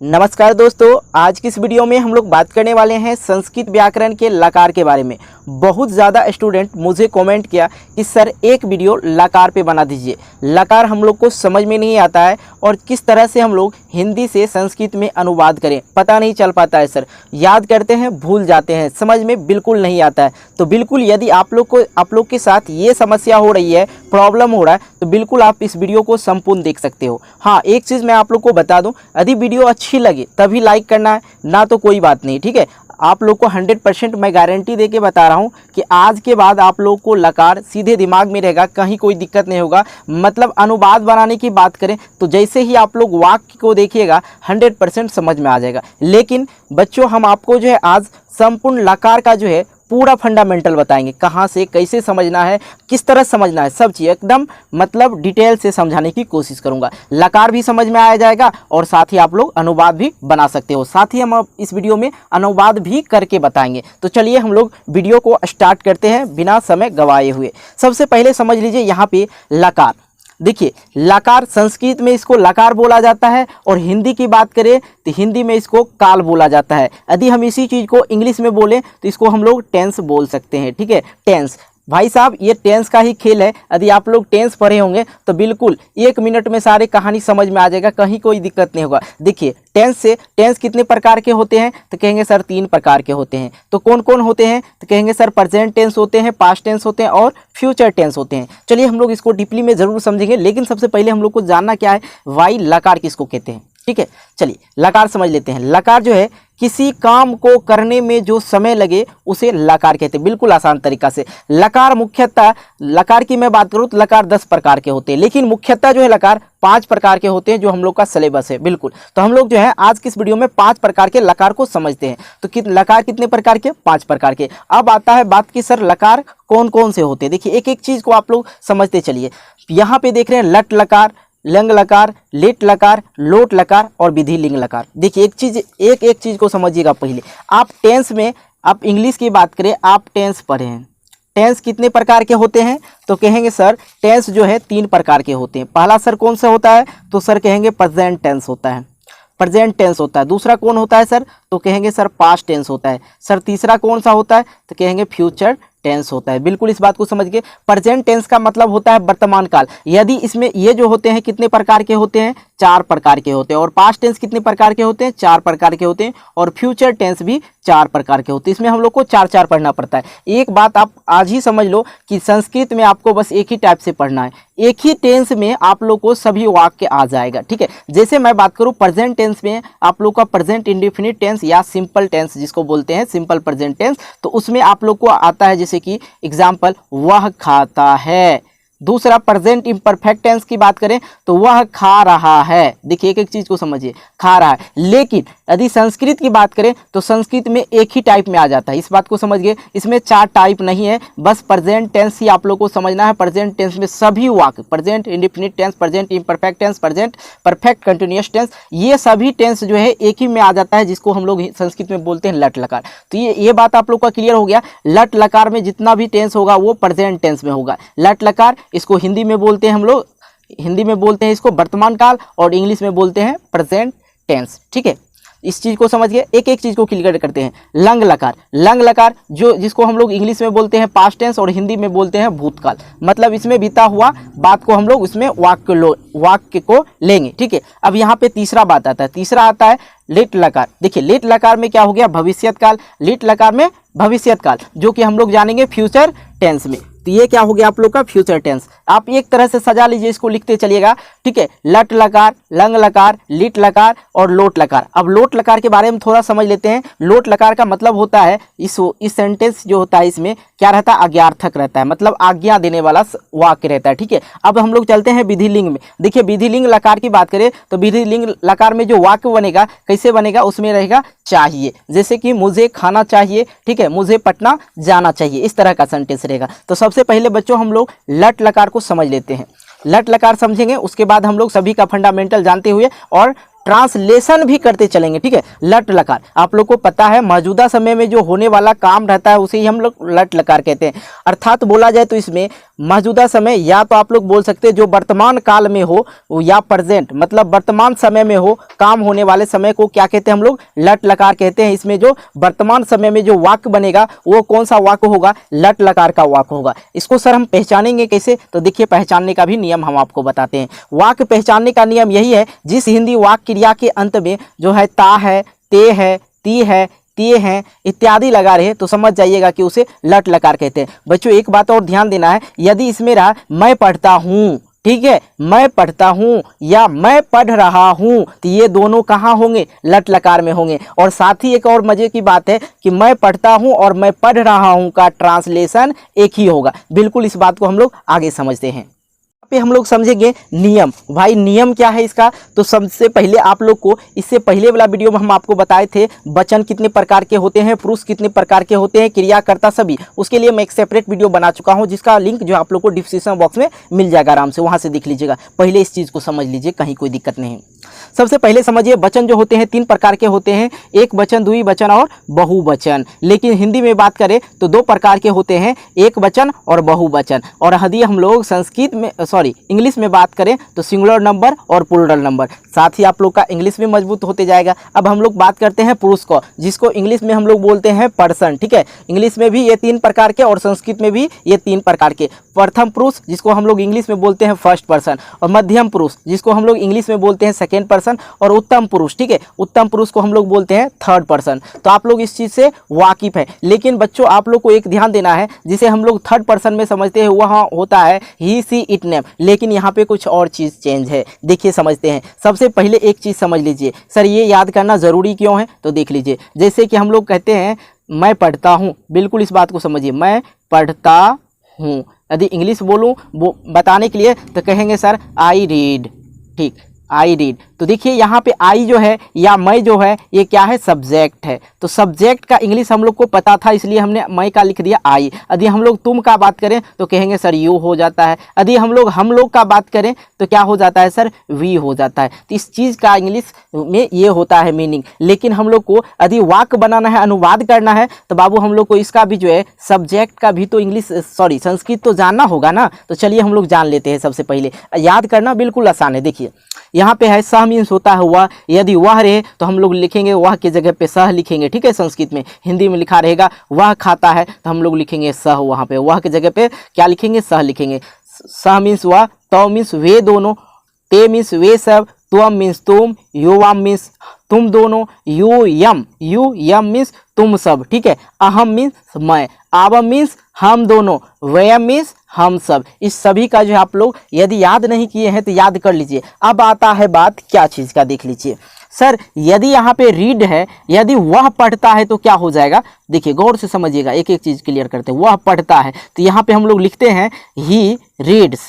नमस्कार दोस्तों, आज की इस वीडियो में हम लोग बात करने वाले हैं संस्कृत व्याकरण के लकार के बारे में। बहुत ज़्यादा स्टूडेंट मुझे कमेंट किया कि सर एक वीडियो लकार पे बना दीजिए। लकार हम लोग को समझ में नहीं आता है और किस तरह से हम लोग हिंदी से संस्कृत में अनुवाद करें, पता नहीं चल पाता है सर। याद करते हैं, भूल जाते हैं, समझ में बिल्कुल नहीं आता है। तो बिल्कुल यदि आप लोग के साथ ये समस्या हो रही है, प्रॉब्लम हो रहा है, तो बिल्कुल आप इस वीडियो को संपूर्ण देख सकते हो। हाँ, एक चीज़ मैं आप लोग को बता दूँ, यदि वीडियो अच्छी लगे तभी लाइक करना है, ना तो कोई बात नहीं, ठीक है। आप लोग को 100% मैं गारंटी दे के बता रहा हूँ कि आज के बाद आप लोग को लकार सीधे दिमाग में रहेगा, कहीं कोई दिक्कत नहीं होगा। मतलब अनुवाद बनाने की बात करें तो जैसे ही आप लोग वाक्य को देखिएगा 100% समझ में आ जाएगा। लेकिन बच्चों, हम आपको जो है आज संपूर्ण लकार का जो है पूरा फंडामेंटल बताएंगे, कहाँ से कैसे समझना है, किस तरह समझना है, सब चीज़ एकदम मतलब डिटेल से समझाने की कोशिश करूँगा। लकार भी समझ में आ जाएगा और साथ ही आप लोग अनुवाद भी बना सकते हो। साथ ही हम इस वीडियो में अनुवाद भी करके बताएंगे। तो चलिए हम लोग वीडियो को स्टार्ट करते हैं बिना समय गंवाए हुए। सबसे पहले समझ लीजिए यहाँ पे लकार। देखिए, लकार संस्कृत में इसको लकार बोला जाता है और हिंदी की बात करें तो हिंदी में इसको काल बोला जाता है। यदि हम इसी चीज़ को इंग्लिश में बोलें तो इसको हम लोग टेंस बोल सकते हैं, ठीक है। टेंस, भाई साहब, ये टेंस का ही खेल है। यदि आप लोग टेंस पढ़े होंगे तो बिल्कुल 1 मिनट में सारे कहानी समझ में आ जाएगा, कहीं कोई दिक्कत नहीं होगा। देखिए, टेंस कितने प्रकार के होते हैं तो कहेंगे सर 3 प्रकार के होते हैं। तो कौन कौन होते हैं तो कहेंगे सर प्रेजेंट टेंस होते हैं, पास्ट टेंस होते हैं और फ्यूचर टेंस होते हैं। चलिए हम लोग इसको डीपली में ज़रूर समझेंगे, लेकिन सबसे पहले हम लोग को जानना क्या है, वाई लकार किसको कहते हैं, ठीक है। चलिए लकार समझ लेते हैं। लकार जो है किसी काम को करने में जो समय लगे उसे लकार कहते हैं, बिल्कुल आसान तरीका से। लकार मुख्यतः, लकार की मैं बात करूँ तो लकार 10 प्रकार के होते हैं, लेकिन मुख्यतः जो है लकार 5 प्रकार के होते हैं, जो हम लोग का सिलेबस है। बिल्कुल, तो हम लोग जो है आज की इस वीडियो में 5 प्रकार के लकार को समझते हैं। तो लकार कितने प्रकार के, 5 प्रकार के। अब आता है बात की सर लकार कौन कौन से होते हैं। देखिए एक एक चीज़ को आप लोग समझते चलिए। यहाँ पे देख रहे हैं लट लकार, लंग लकार, लेट लकार, लोट लकार और विधि लिंग लकार। देखिए एक एक चीज़ को समझिएगा। पहले आप टेंस में, आप इंग्लिश की बात करें, आप टेंस पढ़े हैं। टेंस कितने प्रकार के होते हैं तो कहेंगे सर टेंस जो है 3 प्रकार के होते हैं। पहला सर कौन सा होता है तो सर कहेंगे प्रेजेंट टेंस होता है, प्रेजेंट टेंस होता है। दूसरा कौन होता है सर तो कहेंगे सर पास्ट टेंस होता है। सर तीसरा कौन सा होता है तो कहेंगे फ्यूचर टेंस होता है। बिल्कुल इस बात को समझ के, प्रेजेंट टेंस का मतलब होता है वर्तमान काल। यदि इसमें ये जो होते हैं कितने प्रकार के होते हैं, 4 प्रकार के होते हैं। और पास्ट टेंस कितने प्रकार के होते हैं, 4 प्रकार के होते हैं। और फ्यूचर टेंस भी 4 प्रकार के होते हैं। इसमें हम लोग को 4 पढ़ना पड़ता है। एक बात आप आज ही समझ लो कि संस्कृत में आपको बस एक ही टाइप से पढ़ना है, एक ही टेंस में आप लोग को सभी वाक्य आ जाएगा, ठीक है। जैसे मैं बात करूँ प्रेजेंट टेंस में, आप लोग का प्रेजेंट इंडेफिनिट टेंस या सिंपल टेंस जिसको बोलते हैं, सिंपल प्रेजेंट टेंस, तो उसमें आप लोग को आता है जैसे कि एग्जाम्पल वह खाता है। दूसरा प्रेजेंट इम्परफेक्ट टेंस की बात करें तो वह खा रहा है। देखिए एक एक चीज को समझिए, खा रहा है। लेकिन यदि संस्कृत की बात करें तो संस्कृत में एक ही टाइप में आ जाता है। इस बात को समझिए, इसमें 4 टाइप नहीं है, बस प्रेजेंट टेंस ही आप लोग को समझना है। प्रेजेंट टेंस में सभी वाक्य, present indefinite tense, present imperfect tense, present perfect continuous tense, ये सभी टेंस जो है एक ही में आ जाता है, जिसको हम लोग संस्कृत में बोलते हैं लट लकार। तो ये बात आप लोग का क्लियर हो गया। लट लकार में जितना भी टेंस होगा वो प्रेजेंट टेंस में होगा। लट लकार, इसको हिंदी में बोलते हैं, हम लोग हिंदी में बोलते हैं इसको वर्तमान काल, और इंग्लिश में बोलते हैं प्रेजेंट टेंस, ठीक है। इस चीज को समझिए, एक एक चीज को क्लियर करते हैं। लंग लकार, लंग लकार जो जिसको हम लोग इंग्लिश में बोलते हैं पास्ट टेंस और हिंदी में बोलते हैं भूतकाल। मतलब इसमें बीता हुआ बात को हम लोग उसमें वाक्य को लेंगे, ठीक है। अब यहाँ पे तीसरा बात आता है, तीसरा आता है लेट लकार। देखिए लेट लकार में क्या हो गया, भविष्यत काल। लेट लकार में भविष्यत काल, जो कि हम लोग जानेंगे फ्यूचर टेंस में। तो ये क्या हो गया आप लोग का फ्यूचर टेंस। आप एक तरह से सजा लीजिए, इसको लिखते चलिएगा, ठीक है। लट लकार, लंग लकार, लिट लकार और लोट लकार। अब लोट लकार के बारे में थोड़ा समझ लेते हैं। लोट लकार का मतलब होता है, इस सेंटेंस जो होता है इसमें क्या रहता है, आज्ञार्थक रहता है, मतलब आज्ञा देने वाला वाक्य रहता है, ठीक है। अब हम लोग चलते हैं विधि लिंग में। देखिए विधि लिंग लकार की बात करें तो विधि लिंग लकार में जो वाक्य बनेगा कैसे बनेगा, उसमें रहेगा चाहिए। जैसे कि मुझे खाना चाहिए, ठीक है, मुझे पटना जाना चाहिए, इस तरह का सेंटेंस रहेगा। तो सबसे पहले बच्चों हम लोग लट लकार को समझ लेते हैं। लट लकार समझेंगे, उसके बाद हम लोग सभी का फंडामेंटल जानते हुए और ट्रांसलेशन भी करते चलेंगे, ठीक है। लट लकार आप लोग को पता है मौजूदा समय में जो होने वाला काम रहता है उसे ही हम लोग लट लकार कहते हैं। अर्थात बोला जाए तो इसमें मौजूदा समय या तो आप लोग बोल सकते हैं जो वर्तमान काल में हो या प्रेजेंट, मतलब वर्तमान समय में हो, काम होने वाले समय को क्या कहते हैं हम लोग लट लकार कहते हैं। इसमें जो वर्तमान समय में जो वाक्य बनेगा वो कौन सा वाक्य होगा, लट लकार का वाक्य होगा। इसको सर हम पहचानेंगे कैसे, तो देखिए पहचानने का भी नियम हम आपको बताते हैं। वाक्य पहचानने का नियम यही है, जिस हिंदी वाक्य क्रिया के अंत में जो है ता है, ते है, ती है, तिए हैं इत्यादि लगा रहे तो समझ जाइएगा कि उसे लट लकार कहते हैं। बच्चों एक बात और ध्यान देना है, यदि इसमें रहा मैं पढ़ता हूँ, ठीक है, मैं पढ़ता हूँ या मैं पढ़ रहा हूँ, तो ये दोनों कहाँ होंगे, लट लकार में होंगे। और साथ ही एक और मजे की बात है कि मैं पढ़ता हूँ और मैं पढ़ रहा हूँ का ट्रांसलेशन एक ही होगा। बिल्कुल इस बात को हम लोग आगे समझते हैं। पे हम लोग समझेंगे नियम। भाई नियम क्या है इसका, तो सबसे पहले आप लोग को इससे पहले वाला वीडियो में हम आपको बताए थे वचन कितने प्रकार के होते हैं, पुरुष कितने प्रकार के होते हैं, क्रियाकर्ता सभी, उसके लिए मैं एक सेपरेट वीडियो बना चुका हूं जिसका लिंक जो आप लोग को डिस्क्रिप्शन बॉक्स में मिल जाएगा, आराम से वहां से देख लीजिएगा। पहले इस चीज़ को समझ लीजिए, कहीं कोई दिक्कत नहीं। सबसे पहले समझिए वचन जो होते हैं तीन प्रकार के होते हैं, एक वचन, द्विवचन और बहुवचन। लेकिन हिंदी में बात करें तो दो प्रकार के होते हैं, एक वचन और बहुवचन। और यदि हम लोग संस्कृत में इंग्लिश में बात करें तो सिंगुलर नंबर और प्लूरल नंबर। साथ ही आप लोग का इंग्लिश भी मजबूत होते जाएगा। अब हम लोग बात करते हैं पुरुष को, जिसको इंग्लिश में हम लोग बोलते हैं पर्सन, ठीक है। इंग्लिश में भी ये तीन प्रकार के और संस्कृत में भी ये तीन प्रकार के। प्रथम पुरुष जिसको हम लोग इंग्लिश में बोलते हैं फर्स्ट पर्सन, और मध्यम पुरुष जिसको हम लोग इंग्लिश में बोलते हैं सेकेंड पर्सन, और उत्तम पुरुष, ठीक है, उत्तम पुरुष को हम लोग बोलते हैं थर्ड पर्सन। तो आप लोग इस चीज़ से वाकिफ है। लेकिन बच्चों आप लोग को एक ध्यान देना है, जिसे हम लोग थर्ड पर्सन में समझते हैं वह होता है ही सी इट नेम, लेकिन यहाँ पे कुछ और चीज़ चेंज है। देखिए समझते हैं। सबसे पहले एक चीज़ समझ लीजिए, सर ये याद करना ज़रूरी क्यों है, तो देख लीजिए। जैसे कि हम लोग कहते हैं मैं पढ़ता हूँ, बिल्कुल इस बात को समझिए, मैं पढ़ता हूँ। यदि इंग्लिश बोलूँ वो बताने के लिए तो कहेंगे सर आई रीड, ठीक, आई रीड। तो देखिए यहाँ पे आई जो है या मैं जो है ये क्या है, सब्जेक्ट है। तो सब्जेक्ट का इंग्लिश हम लोग को पता था, इसलिए हमने मैं का लिख दिया आई। यदि हम लोग तुम का बात करें तो कहेंगे सर यू हो जाता है। यदि हम लोग का बात करें तो क्या हो जाता है सर, वी हो जाता है। तो इस चीज़ का इंग्लिश में ये होता है मीनिंग। लेकिन हम लोग को यदि वाक्य बनाना है, अनुवाद करना है, तो बाबू हम लोग को इसका भी जो है सब्जेक्ट का भी तो इंग्लिश संस्कृत तो जानना होगा ना। तो चलिए हम लोग जान लेते हैं। सबसे पहले याद करना बिल्कुल आसान है। देखिए यहाँ पे है सह मीन्स होता है वह, यदि वह रहे तो हम लोग लिखेंगे वह के जगह पे सह लिखेंगे, ठीक है। संस्कृत में, हिंदी में लिखा रहेगा वह खाता है तो हम लोग लिखेंगे सह, वहाँ पे वह के जगह पे क्या लिखेंगे, सह लिखेंगे। सह मीन्स वह, तौ मीन्स वे दोनों, ते मीन्स वे सब, त्वम मीन्स तुम, युवाम मीन्स तुम दोनों, यू यम मीन्स तुम सब, ठीक है। अहम मीन्स मैं, आवम मीन्स हम दोनों, वयम मीन्स हम सब। इस सभी का जो है आप लोग यदि याद नहीं किए हैं तो याद कर लीजिए। अब आता है बात क्या चीज़ का, देख लीजिए सर। यदि यहाँ पे रीड है, यदि वह पढ़ता है तो क्या हो जाएगा, देखिए गौर से समझिएगा, एक एक चीज़ क्लियर करते हैं। वह पढ़ता है तो यहाँ पे हम लोग लिखते हैं ही रीड्स,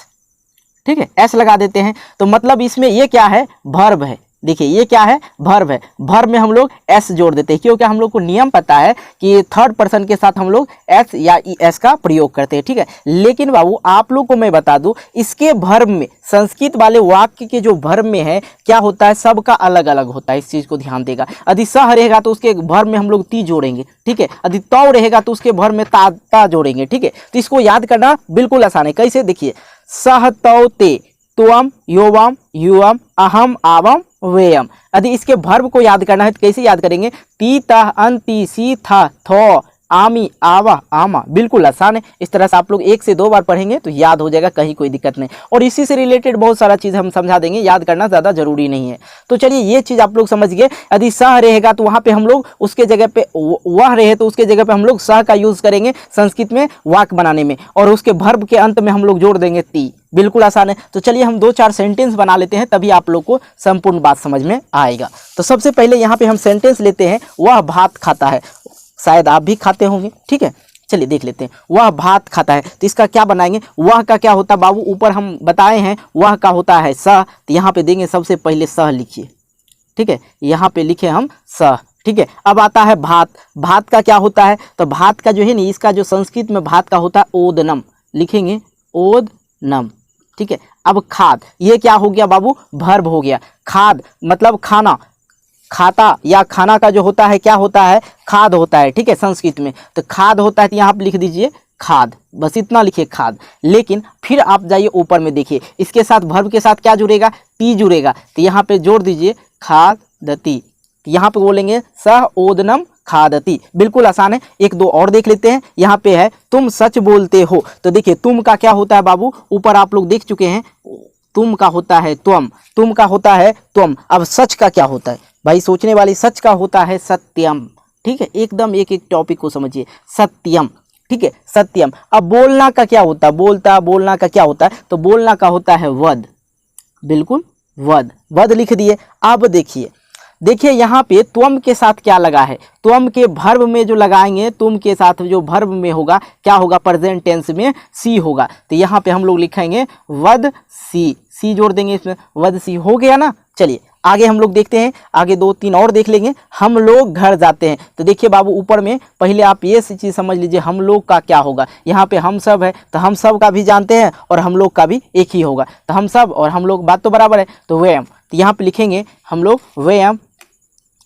ठीक है, एस लगा देते हैं। तो मतलब इसमें ये क्या है, वर्ब है। देखिए ये क्या है, वर्ब है। वर्ब में हम लोग एस जोड़ देते हैं, क्योंकि हम लोग को नियम पता है कि थर्ड पर्सन के साथ हम लोग एस या ई एस का प्रयोग करते हैं, ठीक है। लेकिन बाबू आप लोग को मैं बता दूं, इसके वर्ब में, संस्कृत वाले वाक्य के जो वर्ब में है क्या होता है, सबका अलग अलग होता है। इस चीज़ को ध्यान देगा। यदि सह रहेगा तो उसके वर्ब में हम लोग ती जोड़ेंगे, ठीक है। यदि तौ रहेगा तो उसके वर्ब में ता जोड़ेंगे, ठीक है। तो इसको याद करना बिल्कुल आसान है। कैसे, देखिए सह तौ ते, त्वम योवम युवम अहम आवम वेयम। यदि इसके वर्ब को याद करना है तो कैसे याद करेंगे, ती ता अन ती सी था थो आमी आवा आमा, बिल्कुल आसान है। इस तरह से आप लोग 1 से 2 बार पढ़ेंगे तो याद हो जाएगा, कहीं कोई दिक्कत नहीं। और इसी से रिलेटेड बहुत सारा चीज़ हम समझा देंगे, याद करना ज़्यादा जरूरी नहीं है। तो चलिए ये चीज़ आप लोग समझ गए। यदि सह रहेगा तो वहाँ पे हम लोग उसके जगह पे, वह रहे तो उसके जगह पे हम लोग सह का यूज़ करेंगे संस्कृत में वाक्य बनाने में, और उसके वर्ब के अंत में हम लोग जोड़ देंगे ती। बिल्कुल आसान है। तो चलिए हम 2-4 सेंटेंस बना लेते हैं, तभी आप लोग को संपूर्ण बात समझ में आएगा। तो सबसे पहले यहाँ पे हम सेंटेंस लेते हैं, वह भात खाता है। शायद आप भी खाते होंगे, ठीक है। चलिए देख लेते हैं, वह भात खाता है। तो इसका क्या बनाएंगे, वह का क्या होता है बाबू, ऊपर हम बताए हैं वह का होता है सह। तो यहाँ पे देंगे सबसे पहले सह लिखिए, ठीक है। यहाँ पे लिखे हम सह, ठीक है। अब आता है भात। भात का क्या होता है, तो भात का जो है ना, इसका जो संस्कृत में भात का होता है ओदनम, लिखेंगे ओदनम, ठीक है। अब खाद, ये क्या हो गया बाबू, वर्ब हो गया। खाद मतलब खाना, खाता या खाना का जो होता है क्या होता है, खाद होता है, ठीक है, संस्कृत में। तो खाद होता है तो यहाँ पे लिख दीजिए खाद, बस इतना लिखिए खाद। लेकिन फिर आप जाइए ऊपर में देखिए, इसके साथ वर्ब के साथ क्या जुड़ेगा, टी जुड़ेगा, तो यहाँ पे जोड़ दीजिए खादती। यहाँ पे बोलेंगे सह ओदनम खादती, बिल्कुल आसान है। एक दो और देख लेते हैं। यहाँ पे है तुम सच बोलते हो, तो देखिए तुम का क्या होता है बाबू, ऊपर आप लोग देख चुके हैं, तुम का होता है त्वम, तुम का होता है त्वम। अब सच का क्या होता है भाई, सोचने वाली, सच का होता है सत्यम, ठीक है, एकदम एक एक टॉपिक को समझिए, सत्यम, ठीक है, सत्यम। अब बोलना का क्या होता है, बोलता बोलना का क्या होता है, तो बोलना का होता है वद, बिल्कुल वद, वद लिख दिए। अब देखिए देखिए यहाँ पे त्वम के साथ क्या लगा है, त्वम के वर्ब में जो लगाएंगे, तुम के साथ जो वर्ब में होगा क्या होगा, प्रेजेंट टेंस में सी होगा। तो यहाँ पे हम लोग लिखेंगे वद सी, सी जोड़ देंगे इसमें, वद सी हो गया ना। चलिए आगे हम लोग देखते हैं, आगे दो तीन और देख लेंगे। हम लोग घर जाते हैं, तो देखिए बाबू ऊपर में पहले आप ये चीज़ समझ लीजिए, हम लोग का क्या होगा, यहाँ पे हम सब है, तो हम सब का भी जानते हैं और हम लोग का भी एक ही होगा, तो हम सब और हम लोग बात तो बराबर है, तो वयम, तो यहाँ पे लिखेंगे हम लोग वयम।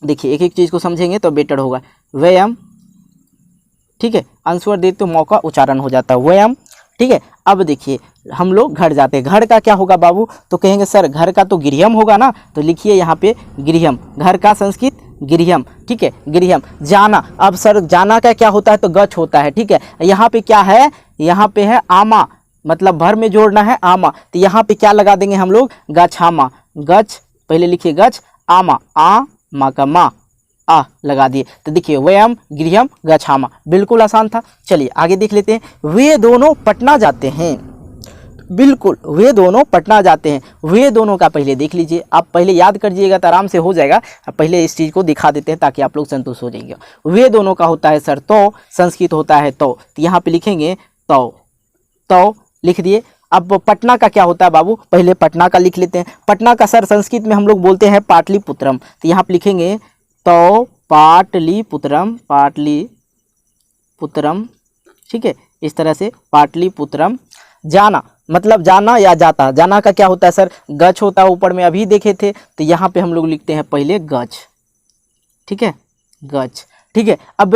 देखिए एक एक चीज़ को समझेंगे तो बेटर होगा, वयम, ठीक है, आंसर देते तो मौका उच्चारण हो जाता है वयम, ठीक है। अब देखिए हम लोग घर जाते हैं, घर का क्या होगा बाबू, तो कहेंगे सर घर का तो गृहम होगा ना, तो लिखिए यहाँ पे गृहम, घर का संस्कृत गृहम, ठीक है, गृहम। जाना, अब सर जाना का क्या होता है, तो गच होता है, ठीक है। यहाँ पे क्या है, यहाँ पे है आमा, मतलब भर में जोड़ना है आमा, तो यहाँ पे क्या लगा देंगे हम लोग, गछामा, गच, पहले लिखिए गच, आमा, आ मा का मा, आ लगा दिए, तो देखिए वयम गृहम गछामा, बिल्कुल आसान था। चलिए आगे देख लेते हैं। वे दोनों पटना जाते हैं, बिल्कुल वे दोनों पटना जाते हैं, वे दोनों का पहले देख लीजिए, आप पहले याद कर लीजिएगा तो आराम से हो जाएगा। अब पहले इस चीज़ को दिखा देते हैं ताकि आप लोग संतुष्ट हो जाएंगे। वे दोनों का होता है सर तो, संस्कृत होता है तो यहाँ पे लिखेंगे तो, तो लिख दिए। अब पटना का क्या होता है बाबू, पहले पटना का लिख लेते हैं। पटना का सर संस्कृत में हम लोग बोलते हैं पाटलिपुत्रम, तो यहाँ पे लिखेंगे तो पाटलिपुत्रम, पाटलिपुत्रम, ठीक है, इस तरह से पाटलिपुत्रम। जाना मतलब जाना या जाता, जाना का क्या होता है सर, गच होता है, ऊपर में अभी देखे थे, तो यहाँ पे हम लोग लिखते हैं पहले गच, ठीक है, गच, ठीक है। अब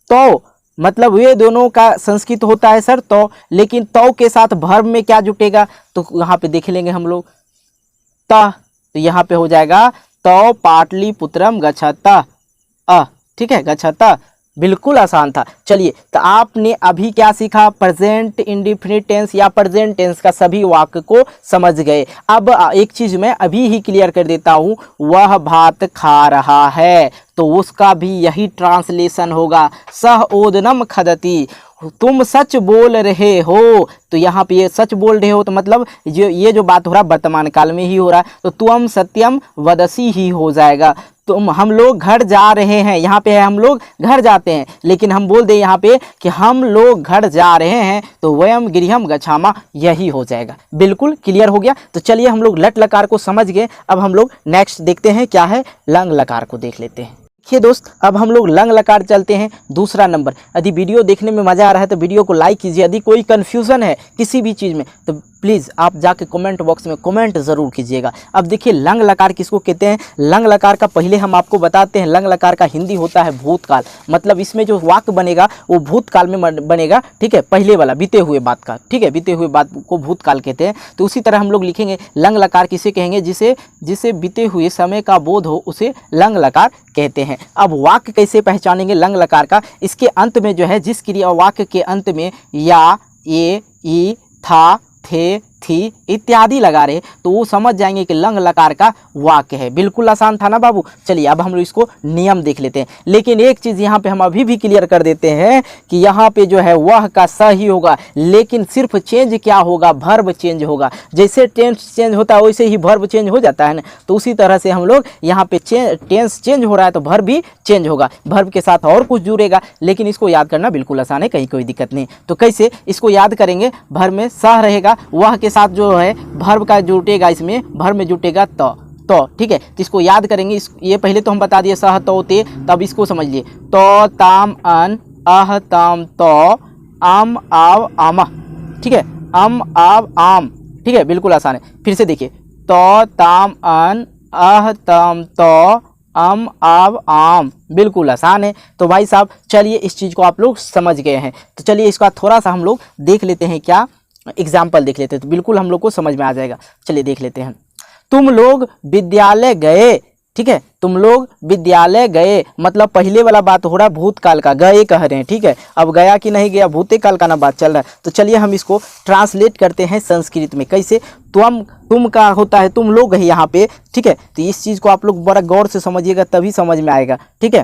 तो मतलब वे दोनों का संस्कृत होता है सर तो, लेकिन तो के साथ वर्ब में क्या जुटेगा, तो यहाँ पे देख लेंगे हम लोग त, तो यहाँ पे हो जाएगा तो पाटलिपुत्रम गच्छता, ठीक है, गच्छता, बिल्कुल आसान था। चलिए तो आपने अभी क्या सीखा, प्रेजेंट इंडेफिनिट टेंस या प्रेजेंट टेंस का सभी वाक्य को समझ गए। अब एक चीज मैं अभी ही क्लियर कर देता हूँ, वह भात खा रहा है, तो उसका भी यही ट्रांसलेशन होगा, सह ओदनम खदती, तुम सच बोल रहे हो, तो यहाँ पे ये सच बोल रहे हो तो मतलब ये जो बात हो रहा है वर्तमान काल में ही हो रहा है, तो तुम सत्यम वदसी ही हो जाएगा। तुम, हम लोग घर जा रहे हैं, यहाँ पे है हम लोग घर जाते हैं, लेकिन हम बोल दें यहाँ पे कि हम लोग घर जा रहे हैं, तो वयम गृहम गच्छामा यही हो जाएगा। बिल्कुल क्लियर हो गया। तो चलिए हम लोग लट लकार को समझ गए, अब हम लोग नेक्स्ट देखते हैं क्या है, लंग लकार को देख लेते हैं। देखिए दोस्त, अब हम लोग लंग लकार चलते हैं, दूसरा नंबर। यदि वीडियो देखने में मज़ा आ रहा है तो वीडियो को लाइक कीजिए, यदि कोई कन्फ्यूज़न है किसी भी चीज़ में तो प्लीज़ आप जाके कमेंट बॉक्स में कमेंट ज़रूर कीजिएगा। अब देखिए लंग लकार किसको कहते हैं, लंग लकार का पहले हम आपको बताते हैं, लंग लकार का हिंदी होता है भूतकाल, मतलब इसमें जो वाक्य बनेगा वो भूतकाल में बनेगा, ठीक है, पहले वाला बीते हुए बात का, ठीक है, बीते हुए बात को भूतकाल कहते हैं। तो उसी तरह हम लोग लिखेंगे लंग लकार किसे कहेंगे, जिसे बीते हुए समय का बोध हो उसे लंग लकार कहते हैं। अब वाक्य कैसे पहचानेंगे लंग लकार का, इसके अंत में जो है, जिस क्रिया वाक्य के अंत में या, ए, ई, था, थे, थी इत्यादि लगा रहे, तो वो समझ जाएंगे कि लंग लकार का वाक्य है। बिल्कुल आसान था ना बाबू। चलिए अब हम लोग इसको नियम देख लेते हैं, लेकिन एक चीज़ यहाँ पे हम अभी भी क्लियर कर देते हैं कि यहाँ पे जो है वह का सही होगा, लेकिन सिर्फ चेंज क्या होगा, वर्ब चेंज होगा। जैसे टेंस चेंज होता है वैसे ही वर्ब चेंज हो जाता है ना, तो उसी तरह से हम लोग यहाँ पे टेंस चेंज हो रहा है तो वर्ब भी चेंज होगा, वर्ब के साथ और कुछ जुड़ेगा, लेकिन इसको याद करना बिल्कुल आसान है, कहीं कोई दिक्कत नहीं। तो कैसे इसको याद करेंगे, वर्ब में सह रहेगा, वह के साथ जो है वर्ब का जुटेगा, इसमें वर्ब में जुटेगा तो, ठीक है, तो इसको याद करेंगे। ये पहले तो हम बता दिए सह तो ते, तब इसको समझ लिए, तो ताम अन अह ताम तो आम आव आमा, ठीक है, अम आव आम, ठीक है, बिल्कुल आसान है। फिर से देखिए, तो ताम अन अह तम तो अम आव आम, बिल्कुल आसान है। तो भाई साहब चलिए इस चीज़ को आप लोग समझ गए हैं, तो चलिए इसका थोड़ा सा हम लोग देख लेते हैं, क्या एग्जाम्पल देख लेते हैं, तो बिल्कुल हम लोग को समझ में आ जाएगा। चलिए देख लेते हैं। तुम लोग विद्यालय गए, ठीक है, तुम लोग विद्यालय गए, मतलब पहले वाला बात हो रहा है भूतकाल का, गए कह रहे हैं, ठीक है। अब गया कि नहीं गया, भूतकाल का ना बात चल रहा है। तो चलिए हम इसको ट्रांसलेट करते हैं संस्कृत में। कैसे? तुम का होता है तुम लोग है यहाँ पे, ठीक है। तो इस चीज़ को आप लोग बड़ा गौर से समझिएगा, तभी समझ में आएगा, ठीक है।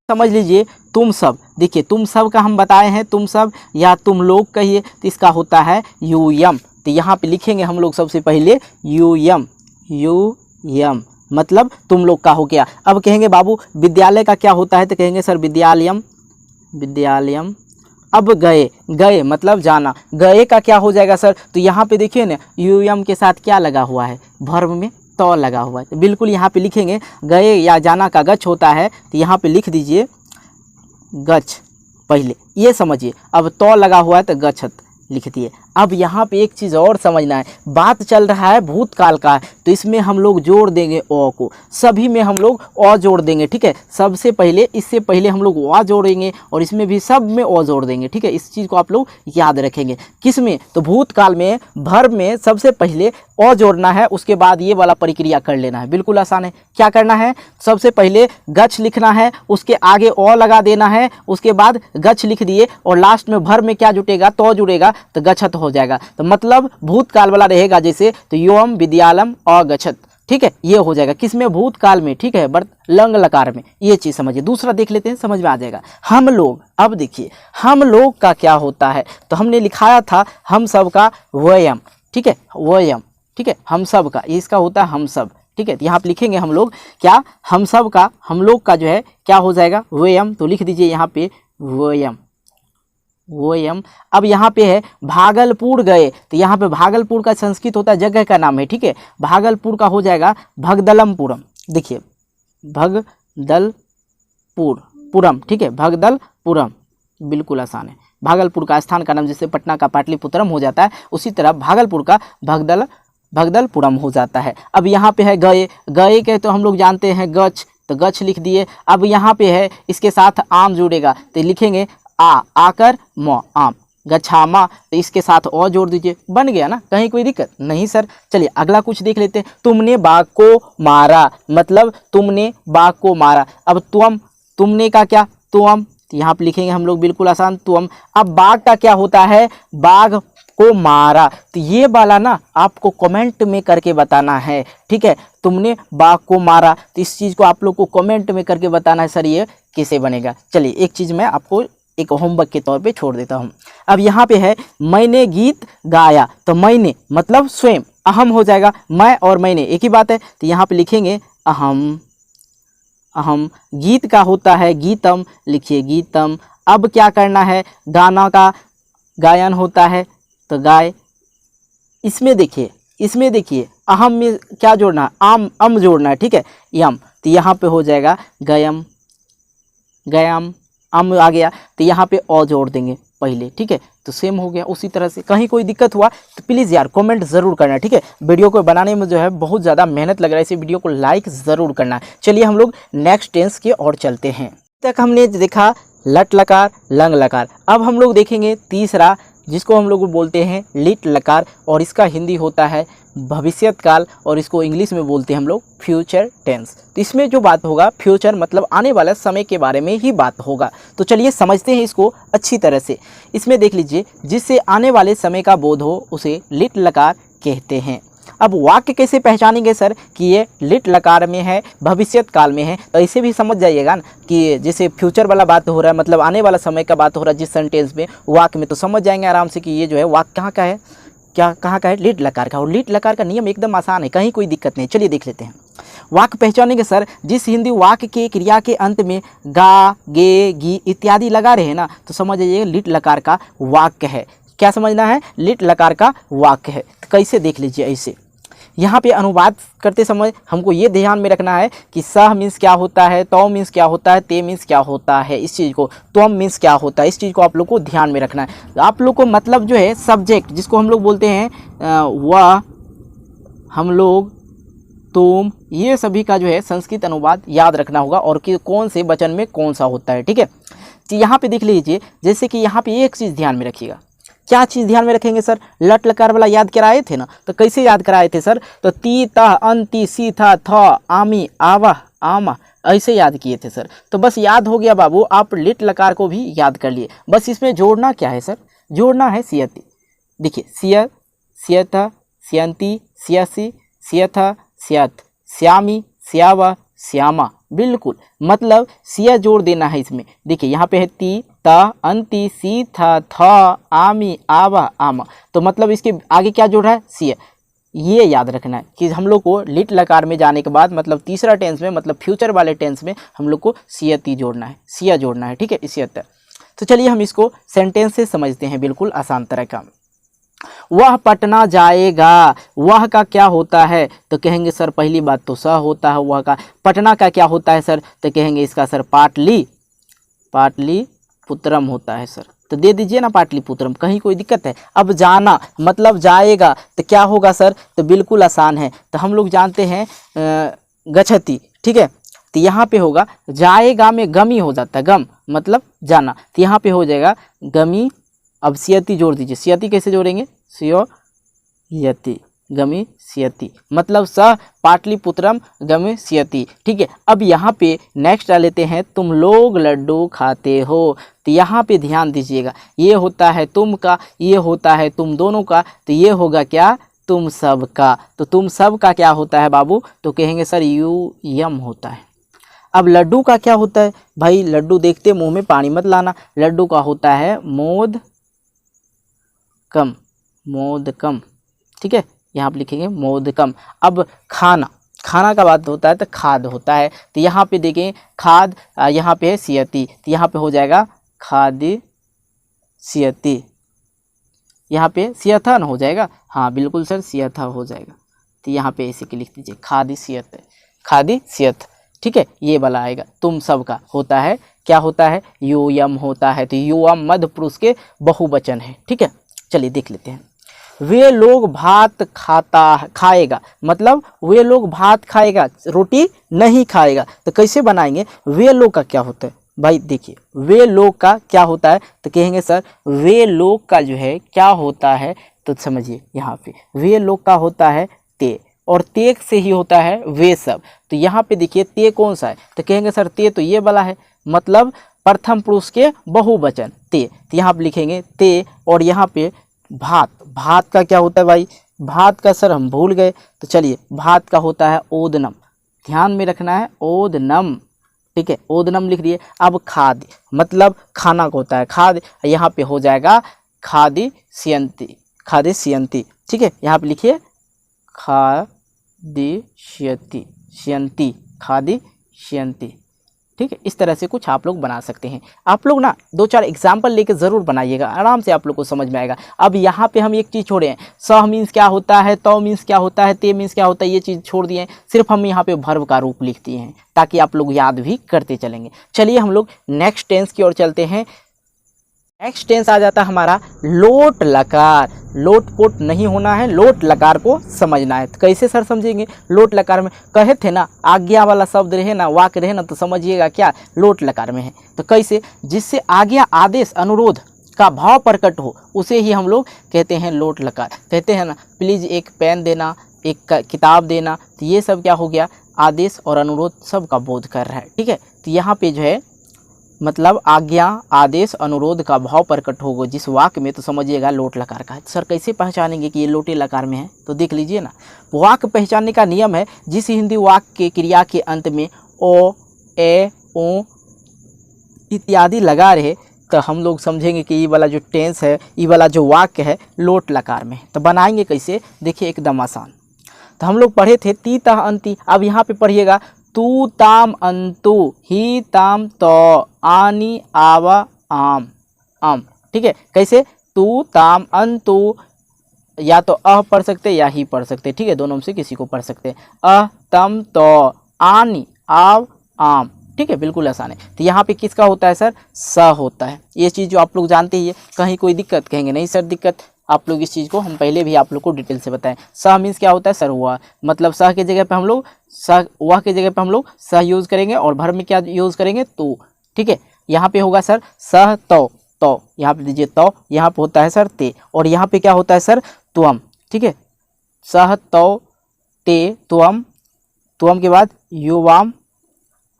समझ लीजिए तुम सब, देखिए तुम सब का हम बताए हैं, तुम सब या तुम लोग कहिए, तो इसका होता है यूयम। तो यहाँ पे लिखेंगे हम लोग सबसे पहले यूयम, यूयम मतलब तुम लोग का हो गया। अब कहेंगे बाबू विद्यालय का क्या होता है, तो कहेंगे सर विद्यालयम, विद्यालयम। अब गए, गए मतलब जाना, गए का क्या हो जाएगा सर, तो यहाँ पे देखिए ना यूयम के साथ क्या लगा हुआ है, वर्ब में तो लगा हुआ है। तो बिल्कुल यहाँ पे लिखेंगे गए या जाना का गच्छ होता है, तो यहाँ पे लिख दीजिए गच्छ पहले, ये समझिए। अब तो लगा हुआ है तो गच्छत लिख दिए। अब यहाँ पे एक चीज़ और समझना है, बात चल रहा है भूतकाल का, तो इसमें हम लोग जोड़ देंगे ओ को, सभी में हम लोग ओ जोड़ देंगे, ठीक है। सबसे पहले, इससे पहले हम लोग ओ जोड़ेंगे और इसमें भी सब में ओ जोड़ देंगे, ठीक है। इस चीज़ को आप लोग याद रखेंगे। किस में? तो भूतकाल में वर्ब में सबसे पहले ओ जोड़ना है, उसके बाद ये वाला प्रक्रिया कर लेना है, बिल्कुल आसान है। क्या करना है? सबसे पहले गच्छ लिखना है, उसके आगे ओ लगा देना है, उसके बाद गच्छ लिख दिए और लास्ट में वर्ब में क्या जुटेगा, तो जुड़ेगा, तो गच्छत हो जाएगा। तो मतलब भूतकाल वाला रहेगा जैसे, तो योम विद्यालम अगच्छत, ठीक है, ये हो जाएगा। किसमें? भूतकाल में, ठीक है, लंग लकार में। ये चीज़ समझिए। दूसरा देख लेते हैं, समझ में आ जाएगा। हम लोग, अब देखिए हम लोग का क्या होता है, तो हमने लिखाया था हम सब का वयम, ठीक है, वयम, ठीक है, हम सब का, इसका होता है हम सब, ठीक है। तो यहाँ पे लिखेंगे हम लोग क्या, हम सब का, हम लोग का जो है क्या हो जाएगा, वयम। तो लिख दीजिए यहाँ पे वयम, वयम। अब यहाँ पे है भागलपुर गए, तो यहाँ पे भागलपुर का संस्कृत होता है जगह का नाम है, ठीक है। भागलपुर का हो जाएगा भगदलमपुरम, देखिए भगदलपुरम, ठीक है, भगदलपुरम, बिल्कुल आसान है। भागलपुर का स्थान का नाम जैसे पटना का पाटलिपुत्रम हो जाता है, उसी तरह भागलपुर का भगदलपुरम हो जाता है। अब यहाँ पे है गए, गए के तो हम लोग जानते हैं गच्छ, तो गच्छ लिख दिए। अब यहाँ पे है इसके साथ आम जुड़ेगा, तो लिखेंगे आकर म आम, गच्छामा, तो इसके साथ और जोड़ दीजिए, बन गया ना, कहीं कोई दिक्कत नहीं सर। चलिए अगला कुछ देख लेते हैं। तुमने बाघ को मारा, मतलब तुमने बाघ को मारा। अब तुमने का क्या, तुम, तो यहाँ पे लिखेंगे हम लोग, बिल्कुल आसान, तुम। अब बाघ का क्या होता है, बाघ को मारा, तो ये वाला ना आपको कमेंट में करके बताना है, ठीक है। तुमने बाघ को मारा, तो इस चीज़ को आप लोग को कमेंट में करके बताना है सर ये कैसे बनेगा। चलिए एक चीज़ मैं आपको एक होमवर्क के तौर पे छोड़ देता हूँ। अब यहाँ पे है मैंने गीत गाया, तो मैंने मतलब स्वयं, अहम हो जाएगा, मैं और मैंने एक ही बात है, तो यहाँ पे लिखेंगे अहम, अहम। गीत का होता है गीतम, लिखिए गीतम। अब क्या करना है, गाना का गायन होता है, तो गाय। इसमें देखिए अहम में क्या जोड़ना है, अम जोड़ना है, ठीक है, यम। तो यहाँ पे हो जाएगा गयम, गयम, अम आ गया, तो यहाँ पे ओ जोड़ देंगे पहले, ठीक है। तो सेम हो गया उसी तरह से। कहीं कोई दिक्कत हुआ तो प्लीज़ यार कमेंट ज़रूर करना, ठीक है। वीडियो को बनाने में जो है बहुत ज़्यादा मेहनत लग रहा है, इसे वीडियो को लाइक ज़रूर करना। चलिए हम लोग नेक्स्ट टेंस की ओर चलते हैं। तक हमने देखा लट लकार, लंग लकार। अब हम लोग देखेंगे तीसरा, जिसको हम लोग बोलते हैं लिट लकार, और इसका हिंदी होता है भविष्यत काल, और इसको इंग्लिश में बोलते हैं हम लोग फ्यूचर टेंस। तो इसमें जो बात होगा फ्यूचर मतलब आने वाला समय के बारे में ही बात होगा। तो चलिए समझते हैं इसको अच्छी तरह से। इसमें देख लीजिए, जिससे आने वाले समय का बोध हो उसे लिट लकार कहते हैं। अब वाक्य कैसे पहचानेंगे सर कि ये लिट लकार में है, भविष्यत काल में है, तो इसे भी समझ जाइएगा ना कि जैसे फ्यूचर वाला बात हो रहा है, मतलब आने वाला समय का बात हो रहा है जिस सेंटेंस में, वाक्य में, तो समझ जाएंगे आराम से कि ये जो है वाक्य कहाँ का है, क्या कहाँ का है, लिट लकार का। और लिट लकार का नियम एकदम आसान है, कहीं कोई दिक्कत नहीं। चलिए देख लेते हैं। वाक्य पहचानेंगे सर, जिस हिंदी वाक्य के क्रिया के अंत में गा, गे, गी इत्यादि लगा रहे हैं ना, तो समझ जाइए लिट लकार का वाक्य है। क्या समझना है, लिट लकार का वाक्य है। तो कैसे देख लीजिए, ऐसे यहाँ पे अनुवाद करते समय हमको ये ध्यान में रखना है कि सह मीन्स क्या होता है, तो मीन्स क्या होता है, ते मीन्स क्या होता है, इस चीज़ को, त्वम मीन्स क्या होता है, इस चीज़ को आप लोग को ध्यान में रखना है। आप लोग को मतलब जो है सब्जेक्ट जिसको हम लोग बोलते हैं वह, हम लोग, तुम, ये सभी का जो है संस्कृत अनुवाद याद रखना होगा और कि कौन से वचन में कौन सा होता है। ठीक है, तो यहाँ पे देख लीजिए, जैसे कि यहाँ पे एक चीज़ ध्यान में रखिएगा। क्या चीज़ ध्यान में रखेंगे सर? लट लकार वाला याद कराए थे ना, तो कैसे याद कराए थे सर? तो ती ता अंति सी था थ आमी आवा आमा, ऐसे याद किए थे सर। तो बस याद हो गया बाबू, आप लिट लकार को भी याद कर लिए। बस इसमें जोड़ना क्या है सर? जोड़ना है सियति। देखिए सिय, सियथा, सियंती, सियसी, सियथा, सियत, श्यामी, श्यावा, श्यामा, बिल्कुल, मतलब सिया जोड़ देना है इसमें। देखिए यहाँ पे है ती ता अंति सी था आमी आवा आमा, तो मतलब इसके आगे क्या जोड़ है? सिया। ये याद रखना है कि हम लोग को लिट लकार में जाने के बाद मतलब तीसरा टेंस में, मतलब फ्यूचर वाले टेंस में हम लोग को सियती जोड़ना है, सिया जोड़ना है। ठीक है, सियत। तो चलिए हम इसको सेंटेंस से समझते हैं, बिल्कुल आसान तरह का। वह पटना जाएगा, वह का क्या होता है? तो कहेंगे सर पहली बात तो स होता है वह का। पटना का क्या होता है सर? तो कहेंगे इसका सर पाटली, पाटलिपुत्रम होता है सर। तो दे दीजिए ना पाटलिपुत्रम, कहीं कोई दिक्कत है? अब जाना मतलब जाएगा, तो क्या होगा सर? तो बिल्कुल आसान है, तो हम लोग जानते हैं गच्छति। ठीक है, तो यहाँ पे होगा जाएगा में गमी हो जाता है, गम मतलब जाना, तो यहाँ पे हो जाएगा गमी। अब सियति जोड़ दीजिए, सियति कैसे जोड़ेंगे? सियो यति, गमी सियति, मतलब सह पाटलिपुत्रम गमी सियति। ठीक है, अब यहाँ पे नेक्स्ट आ लेते हैं, तुम लोग लड्डू खाते हो। तो यहाँ पे ध्यान दीजिएगा, ये होता है तुम का, ये होता है तुम दोनों का, तो ये होगा क्या? तुम सब का। तो तुम सब का क्या होता है बाबू? तो कहेंगे सर यू यम होता है। अब लड्डू का क्या होता है भाई? लड्डू देखते मुंह में पानी मत लाना, लड्डू का होता है मोद कम, मोदकम। ठीक है, यहाँ पे लिखेंगे मोदकम। अब खाना, खाना का बात होता है तो खाद होता है, तो यहाँ पे देखें खाद, यहाँ पे है सियति, तो यहाँ पे हो जाएगा खादी सियति। यहाँ पे सियथा ना हो जाएगा? हाँ बिल्कुल सर, सियथा हो जाएगा। तो यहाँ पे ऐसे के लिख दीजिए खादी सियत, खादी सियत। ठीक है, ये वाला आएगा। तुम सब का होता है, क्या होता है? यूयम होता है, तो यूयम मध्य पुरुष के बहुवचन है। ठीक है, चलिए देख लेते हैं। वे लोग भात खाएगा, मतलब वे लोग भात खाएगा, रोटी नहीं खाएगा। तो कैसे बनाएंगे? वे लोग का क्या होता है भाई? देखिए वे लोग का क्या होता है, तो कहेंगे सर वे लोग का जो है क्या होता है? तो समझिए यहाँ पे वे लोग का होता है ते, और ते से ही होता है वे सब। तो यहाँ पे देखिए ते कौन सा है? तो कहेंगे सर ते तो ये वाला है, मतलब प्रथम पुरुष के बहुवचन ते। तो यहाँ पे लिखेंगे ते, और यहाँ पे भात, भात का क्या होता है भाई? भात का सर हम भूल गए, तो चलिए भात का होता है ओदनम, ध्यान में रखना है ओदनम। ठीक है, ओदनम लिख दिए। अब खाद्य मतलब खाना को होता है खाद्य, यहाँ पे हो जाएगा खादी सियंती, खादी सियंती। ठीक है, यहाँ पे लिखिए खादी शियंती, शियंती, खादी शियंती। ठीक है, इस तरह से कुछ आप लोग बना सकते हैं। आप लोग ना 2-4 एग्जाम्पल लेके ज़रूर बनाइएगा, आराम से आप लोग को समझ में आएगा। अब यहाँ पे हम एक चीज़ छोड़े हैं, सह मीन्स क्या होता है, तो मीन्स क्या होता है, ते मीन्स क्या होता है, ये चीज़ छोड़ दिए हैं। सिर्फ हम यहाँ पे वर्ब का रूप लिख दिए हैं ताकि आप लोग याद भी करते चलेंगे। चलिए हम लोग नेक्स्ट टेंस की ओर चलते हैं। नेक्स्ट टेंस आ जाता है हमारा लोट लकार। लोट पोट नहीं होना है, लोट लकार को समझना है। तो कैसे सर समझेंगे? लोट लकार में कहे थे ना आज्ञा वाला शब्द रहे ना, वाक्य रहे ना, तो समझिएगा क्या लोट लकार में है। तो कैसे? जिससे आज्ञा, आदेश, अनुरोध का भाव प्रकट हो उसे ही हम लोग कहते हैं लोट लकार। कहते हैं ना प्लीज़ एक पेन देना, एक किताब देना, तो ये सब क्या हो गया? आदेश और अनुरोध सब का बोध कर रहा है। ठीक है, तो यहाँ पे जो है मतलब आज्ञा, आदेश, अनुरोध का भाव प्रकट होगा जिस वाक्य में, तो समझिएगा लोट लकार का है। सर कैसे पहचानेंगे कि ये लोटे लकार में है? तो देख लीजिए ना, वाक्य पहचानने का नियम है, जिस हिंदी वाक्य के क्रिया के अंत में ओ, ए, ओ इत्यादि लगा रहे, तो हम लोग समझेंगे कि ये वाला जो टेंस है, ये वाला जो वाक्य है लोट लकार में है। तो बनाएंगे कैसे? देखिए एकदम आसान। तो हम लोग पढ़े थे ती तह अंति, अब यहाँ पे पढ़िएगा तू ताम अंतु, ही ताम तो, आनी आवा आम, आम। ठीक है, कैसे? तू ताम अंतु, या तो अह पढ़ सकते या ही पढ़ सकते, ठीक है, दोनों में से किसी को पढ़ सकते हैं। अ तम तो आनी आव आम, ठीक है, बिल्कुल आसान है। तो यहाँ पे किसका होता है सर, स होता है। ये चीज़ जो आप लोग जानते ही है, कहीं कोई दिक्कत कहेंगे नहीं सर दिक्कत, आप लोग इस चीज़ को हम पहले भी आप लोग को डिटेल से बताएं। स मीन्स क्या होता है सर, वह, मतलब सह के जगह पे हम लोग स, वह के जगह पे हम लोग सह यूज़ करेंगे और भर में क्या यूज़ करेंगे, तो, ठीक है। यहाँ पे होगा सर सह तो यहाँ पे दीजिए तो, यहाँ पे होता है सर ते, और यहाँ पे क्या होता है सर त्वम, ठीक है, सह तो ते त्वम, त्वम के बाद युवाम,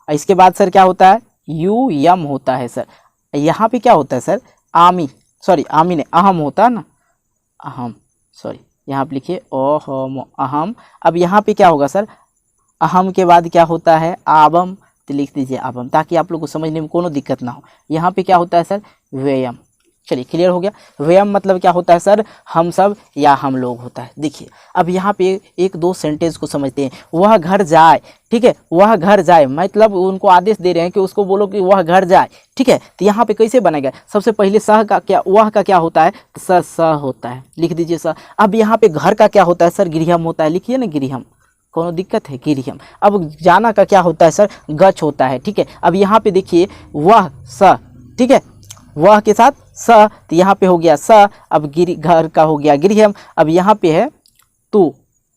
इसके बाद सर क्या होता है यू यम होता है सर। यहाँ पे क्या होता है सर आमी, सॉरी आमी ने अहम होता है ना, अहम, सॉरी यहाँ पे लिखिए ओहम अहम। अब यहाँ पे क्या होगा सर, अहम के बाद क्या होता है आबम, तो लिख दीजिए आबम, ताकि आप लोग को समझने में कोनो दिक्कत ना हो। यहाँ पे क्या होता है सर व्ययम, चलिए क्लियर हो गया। व्ययम मतलब क्या होता है सर, हम सब या हम लोग होता है। देखिए अब यहाँ पे एक दो सेंटेंस को समझते हैं। वह घर जाए, ठीक है, वह घर जाए, मतलब उनको आदेश दे रहे हैं कि उसको बोलो कि वह घर जाए, ठीक है। तो यहाँ पे कैसे बनेगा, सबसे पहले सह का क्या, वह का क्या होता है, सर स होता है, लिख दीजिए सर। अब यहाँ पे घर का क्या होता है सर, गृहम होता है, लिखिए ना गृहम, कोनो दिक्कत है गृहम। अब जाना का क्या होता है सर, गच्छ होता है, ठीक है। अब यहाँ पे देखिए वह स, ठीक है, वह के साथ स, तो यहाँ पे हो गया स। अब घर का हो गया गृहम। अब यहाँ पे है तू,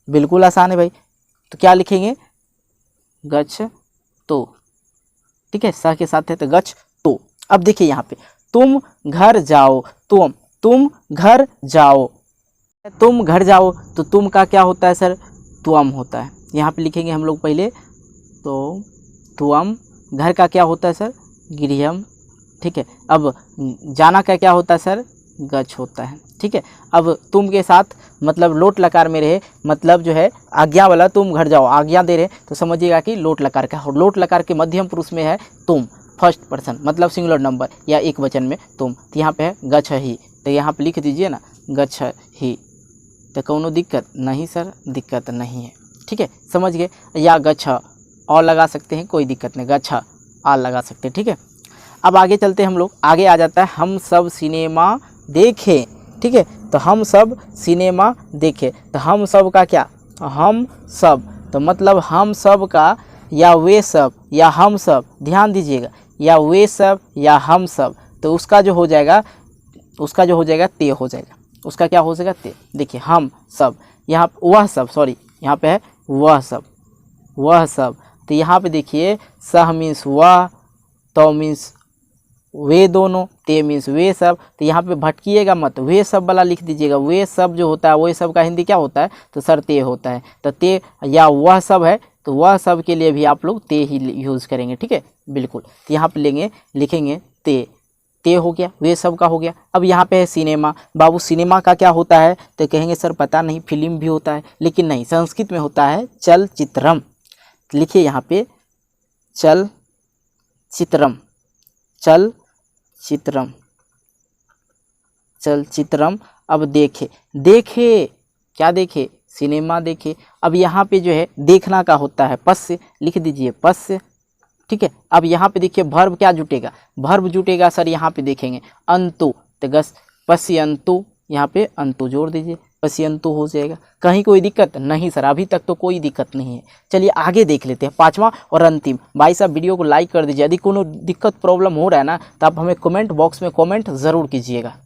बिल्कुल आसान है भाई, तो क्या लिखेंगे गच्छ तो, ठीक है, स के साथ है तो गच्छ तो। अब देखिए यहाँ पे तुम घर जाओ, तुम घर जाओ, तुम घर जाओ, तो तुम का क्या होता है सर त्वम होता है। यहाँ पे लिखेंगे हम लोग पहले तो त्वम, घर का क्या होता है सर गृहम, ठीक है। अब जाना का क्या होता है सर गच्छ होता है, ठीक है। अब तुम के साथ मतलब लोट लकार में रहे, मतलब जो है आज्ञा वाला, तुम घर जाओ आज्ञा दे रहे, तो समझिएगा कि लोट लकार का, और लोट लकार के मध्यम पुरुष में है तुम, फर्स्ट पर्सन मतलब सिंगुलर नंबर या एक वचन में तुम, तो यहाँ पे है गच्छ ही, तो यहाँ पे लिख दीजिए ना गच्छ ही, तो कोनो दिक्कत नहीं सर, दिक्कत नहीं है, ठीक है, समझ गए। या गच्छ और लगा सकते हैं, कोई दिक्कत नहीं, गच्छ आ लगा सकते हैं, ठीक है। अब आगे चलते हैं हम लोग, आगे आ जाता है हम सब सिनेमा देखें, ठीक है। तो हम सब सिनेमा देखें, तो हम सब का क्या, हम सब, तो मतलब हम सब का या वे सब या हम सब, ध्यान दीजिएगा, या वे सब या हम सब, तो उसका जो हो जाएगा, उसका जो हो जाएगा ते हो जाएगा, उसका क्या हो जाएगा ते। देखिए हम सब, यहाँ वह सब, सॉरी यहाँ पे है वह सब, वह सब, तो यहाँ पे देखिए सह मीन्स वह, तो मीन्स वे दोनों, ते मीन्स वे सब, तो यहाँ पे भटकिएगा मत, वे सब वाला लिख दीजिएगा। वे सब जो होता है, वे सब का हिंदी क्या होता है, तो सर ते होता है, तो ते, या वह सब है तो वह सब के लिए भी आप लोग ते ही यूज़ करेंगे, ठीक है, बिल्कुल। तो यहाँ पे लेंगे, लिखेंगे ते हो गया, वे सब का हो गया। अब यहाँ पे है सिनेमा, बाबू सिनेमा का क्या होता है, तो कहेंगे सर पता नहीं, फिल्म भी होता है, लेकिन नहीं, संस्कृत में होता है चलचित्रम, लिखिए यहाँ पे चल चित्रम, चल चित्रम, चल चित्रम। अब देखे, देखे क्या देखे, सिनेमा देखे। अब यहाँ पे जो है देखना का होता है पश्य, लिख दीजिए पश्य, ठीक है। अब यहाँ पे देखिए भर्ब क्या जुटेगा, भर्ब जुटेगा सर यहाँ पे देखेंगे अंतु, तो गस पश्यंतु, यहाँ पे अंतु जोड़ दीजिए, पश्यंतु हो जाएगा। कहीं कोई दिक्कत नहीं सर, अभी तक तो कोई दिक्कत नहीं है। चलिए आगे देख लेते हैं, पांचवा और अंतिम। भाई साहब वीडियो को लाइक कर दीजिए, यदि कोनो दिक्कत प्रॉब्लम हो रहा है ना, तो आप हमें कमेंट बॉक्स में कमेंट ज़रूर कीजिएगा।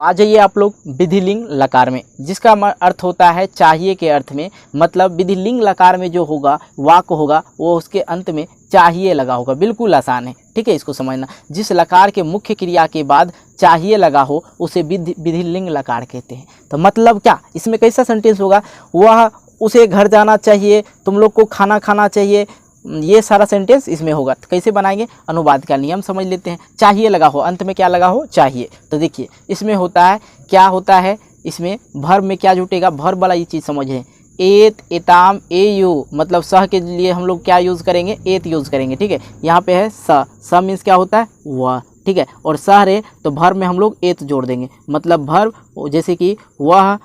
आ जाइए आप लोग विधिलिंग लकार में, जिसका अर्थ होता है चाहिए के अर्थ में, मतलब विधिलिंग लकार में जो होगा वाक्य होगा वो उसके अंत में चाहिए लगा होगा, बिल्कुल आसान है, ठीक है, इसको समझना। जिस लकार के मुख्य क्रिया के बाद चाहिए लगा हो उसे विधिलिंग लकार कहते हैं। तो मतलब क्या, इसमें कैसा सेंटेंस होगा, वह उसे घर जाना चाहिए, तुम लोग को खाना खाना चाहिए, ये सारा सेंटेंस इसमें होगा। तो कैसे बनाएंगे, अनुवाद का नियम समझ लेते हैं। चाहिए लगा हो, अंत में क्या लगा हो, चाहिए। तो देखिए इसमें होता है, क्या होता है, इसमें भर्ब में क्या जुटेगा, भर्ब वाला ये चीज़ समझें, एत एताम ए यू, मतलब सह के लिए हम लोग क्या यूज़ करेंगे, एत यूज़ करेंगे, ठीक है। यहाँ पे है स मीन्स क्या होता है वह, ठीक है, और सह रे तो भर्ब में हम लोग एत जोड़ देंगे, मतलब भर्ब जैसे कि वह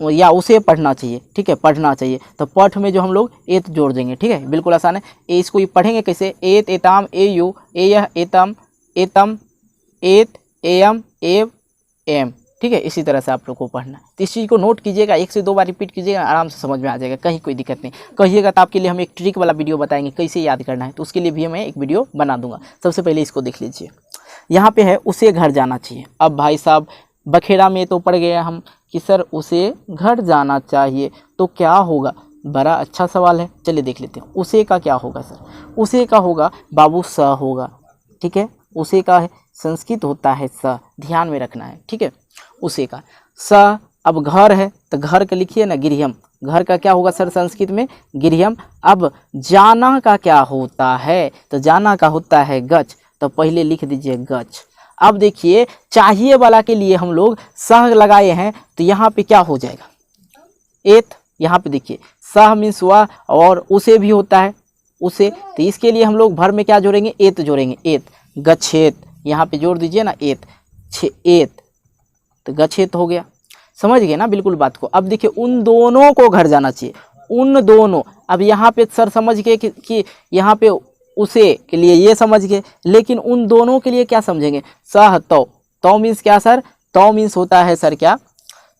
या उसे पढ़ना चाहिए, ठीक है, पढ़ना चाहिए, तो पठ में जो हम लोग एत जोड़ देंगे, ठीक है, बिल्कुल आसान है। इसको ये पढ़ेंगे कैसे, एत एताम ए यू, ए यह एतम एतम एत एयम एव एम, ठीक ठीक है, इसी तरह से आप लोग को पढ़ना है। तो इस चीज़ को नोट कीजिएगा, 1 से 2 बार रिपीट कीजिएगा, आराम से समझ में आ जाएगा, कहीं कोई दिक्कत नहीं। कहिएगा तो आपके लिए हम एक ट्रिक वाला वीडियो बताएंगे कैसे याद करना है, तो उसके लिए भी मैं एक वीडियो बना दूंगा। सबसे पहले इसको देख लीजिए, यहाँ पे है उसे घर जाना चाहिए। अब भाई साहब बखेड़ा में तो पड़ गया हम कि सर उसे घर जाना चाहिए, तो क्या होगा? बड़ा अच्छा सवाल है, चलिए देख लेते हैं। उसे का क्या होगा सर? उसे का होगा बाबू स होगा, ठीक है। उसे का है, संस्कृत होता है स, ध्यान में रखना है, ठीक है। उसे का स, अब घर है तो घर का लिखिए ना गृहम, घर का क्या होगा सर संस्कृत में? गृहम। अब जाना का क्या होता है? तो जाना का होता है गच, तो पहले लिख दीजिए गच। अब देखिए चाहिए वाला के लिए हम लोग सह लगाए हैं, तो यहाँ पे क्या हो जाएगा? एत। यहाँ पे देखिए सह मीन्स वह, और उसे भी होता है उसे, तो इसके लिए हम लोग भर में क्या जोड़ेंगे? एत जोड़ेंगे, एत। गच्छेत, यहाँ पे जोड़ दीजिए ना एत, एत, तो गच्छेत हो गया। समझ गए ना बिल्कुल बात को। अब देखिए उन दोनों को घर जाना चाहिए, उन दोनों। अब यहाँ पे सर समझ गए कि यहाँ पे उसे के लिए ये समझ गए, लेकिन उन दोनों के लिए क्या समझेंगे? सह तो, तो मीन्स क्या सर? तो मीन्स होता है सर क्या?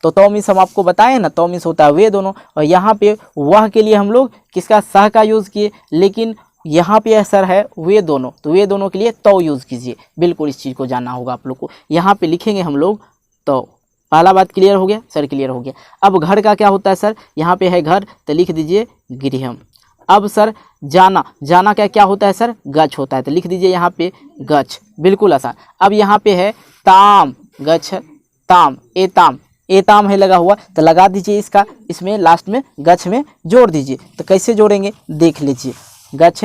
तो मीन्स हम आपको बताएं ना, तो मीन्स होता है वे दोनों। और यहाँ पे वह के लिए हम लोग किसका? सह का यूज़ किए, लेकिन यहाँ पे सर है वे दोनों, तो वे दोनों के लिए तो यूज़ कीजिए। बिल्कुल इस चीज़ को जानना होगा आप लोग को। यहाँ पे लिखेंगे हम लोग तो। पहला बात क्लियर हो गया सर? क्लियर हो गया। अब घर का क्या होता है सर? यहाँ पे है घर, तो लिख दीजिए गृहम। अब सर जाना, जाना का क्या होता है सर? गच होता है, तो लिख दीजिए यहाँ पे गच, बिल्कुल आसान। अब यहाँ पे है ताम, गच ताम, एताम, एताम है लगा हुआ, तो लगा दीजिए इसका, इसमें लास्ट में गच में जोड़ दीजिए। तो कैसे जोड़ेंगे देख लीजिए, गच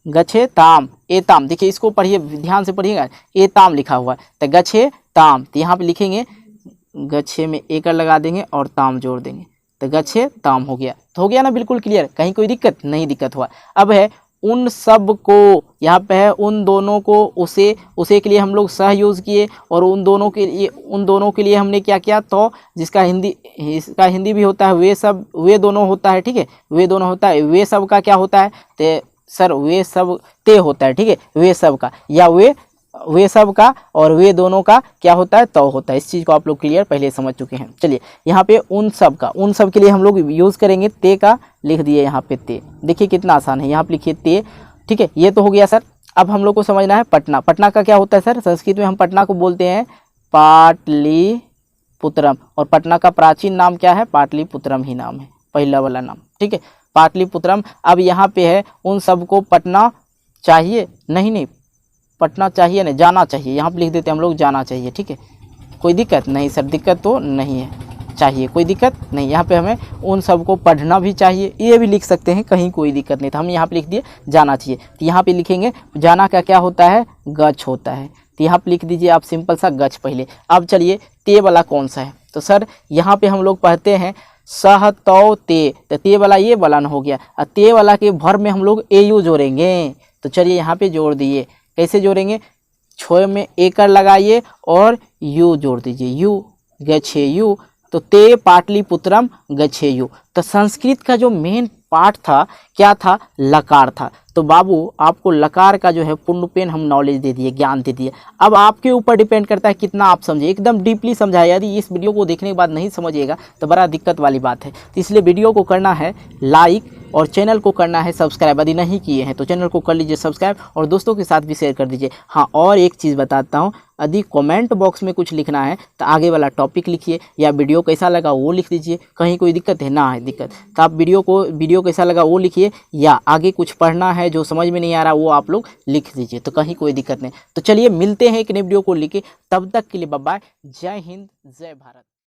गच्छे ताम, एताम। देखिए इसको पढ़िए, ध्यान से पढ़िएगा, एताम लिखा हुआ है, तो गच्छे ताम, तो यहाँ पे लिखेंगे गच्छे में एकर लगा देंगे और ताम जोड़ देंगे, तो गच्छे ताम हो गया। तो हो गया ना बिल्कुल क्लियर, कहीं कोई दिक्कत नहीं? दिक्कत हुआ। अब है उन सब को, यहाँ पे है उन दोनों को, उसे, उसे के लिए हम लोग सह यूज़ किए, और उन दोनों के लिए हमने क्या किया? तो जिसका इसका हिंदी भी होता है वे सब, वे दोनों होता है, ठीक है, वे दोनों होता है। वे सब का क्या होता है? तो सर वे सब ते होता है, ठीक है, वे सब का, या वे सब का, और वे दोनों का क्या होता है? तो होता है। इस चीज़ को आप लोग क्लियर पहले समझ चुके हैं। चलिए यहाँ पे उन सब का, उन सब के लिए हम लोग यूज़ करेंगे ते का, लिख दिए यहाँ पे ते। देखिए कितना आसान है, यहाँ पे लिखिए ते, ठीक है। ये तो हो गया सर। अब हम लोग को समझना है पटना। पटना का क्या होता है सर? संस्कृत में हम पटना को बोलते हैं पाटलिपुत्रम, और पटना का प्राचीन नाम क्या है? पाटलिपुत्रम ही नाम है, पहला वाला नाम, ठीक है, पाटलिपुत्रम। अब यहाँ पे है उन सबको पटना चाहिए, नहीं पटना चाहिए नहीं, जाना चाहिए, यहाँ पे लिख देते हैं हम लोग जाना चाहिए, ठीक है। कोई दिक्कत नहीं सर? दिक्कत तो नहीं है, चाहिए, कोई दिक्कत नहीं। यहाँ पे हमें उन सबको पढ़ना भी चाहिए, ये भी लिख सकते हैं, कहीं कोई दिक्कत नहीं। तो हम यहाँ पे लिख दिए जाना चाहिए, तो यहाँ पे लिखेंगे जाना का क्या होता है? गच होता है, तो यहाँ पे लिख दीजिए आप सिंपल सा गच पहले। अब चलिए ते वाला कौन सा है? तो सर यहाँ पे हम लोग पढ़ते हैं सह तो ते, तो ते वाला ये वाला न हो गया, और ते वाला के भर में हम लोग ए यू जोड़ेंगे। तो चलिए यहाँ पे जोड़ दिए, कैसे जोड़ेंगे? छोए में एकर लगाइए और यू जोड़ दीजिए, यू गच्छे यू, तो ते पाटलिपुत्रम गच्छे यू। तो संस्कृत का जो मेन पार्ट था क्या था? लकार था। तो बाबू आपको लकार का जो है पूर्ण पेन हम नॉलेज दे दिए, ज्ञान दे दिए। अब आपके ऊपर डिपेंड करता है कितना आप समझे, एकदम डीपली समझाया। यदि इस वीडियो को देखने के बाद नहीं समझिएगा तो बड़ा दिक्कत वाली बात है। तो इसलिए वीडियो को करना है लाइक और चैनल को करना है सब्सक्राइब। यदि नहीं किए हैं तो चैनल को कर लीजिए सब्सक्राइब और दोस्तों के साथ भी शेयर कर दीजिए। हाँ, और एक चीज़ बताता हूँ, यदि कमेंट बॉक्स में कुछ लिखना है तो आगे वाला टॉपिक लिखिए, या वीडियो कैसा लगा वो लिख दीजिए। कहीं कोई दिक्कत है ना? है दिक्कत तो आप वीडियो कैसा लगा वो लिखिए, या आगे कुछ पढ़ना है जो समझ में नहीं आ रहा वो आप लोग लिख दीजिए, तो कहीं कोई दिक्कत नहीं। तो चलिए मिलते हैं एक नई वीडियो को लेके, तब तक के लिए बाय बाय। जय हिंद, जय भारत।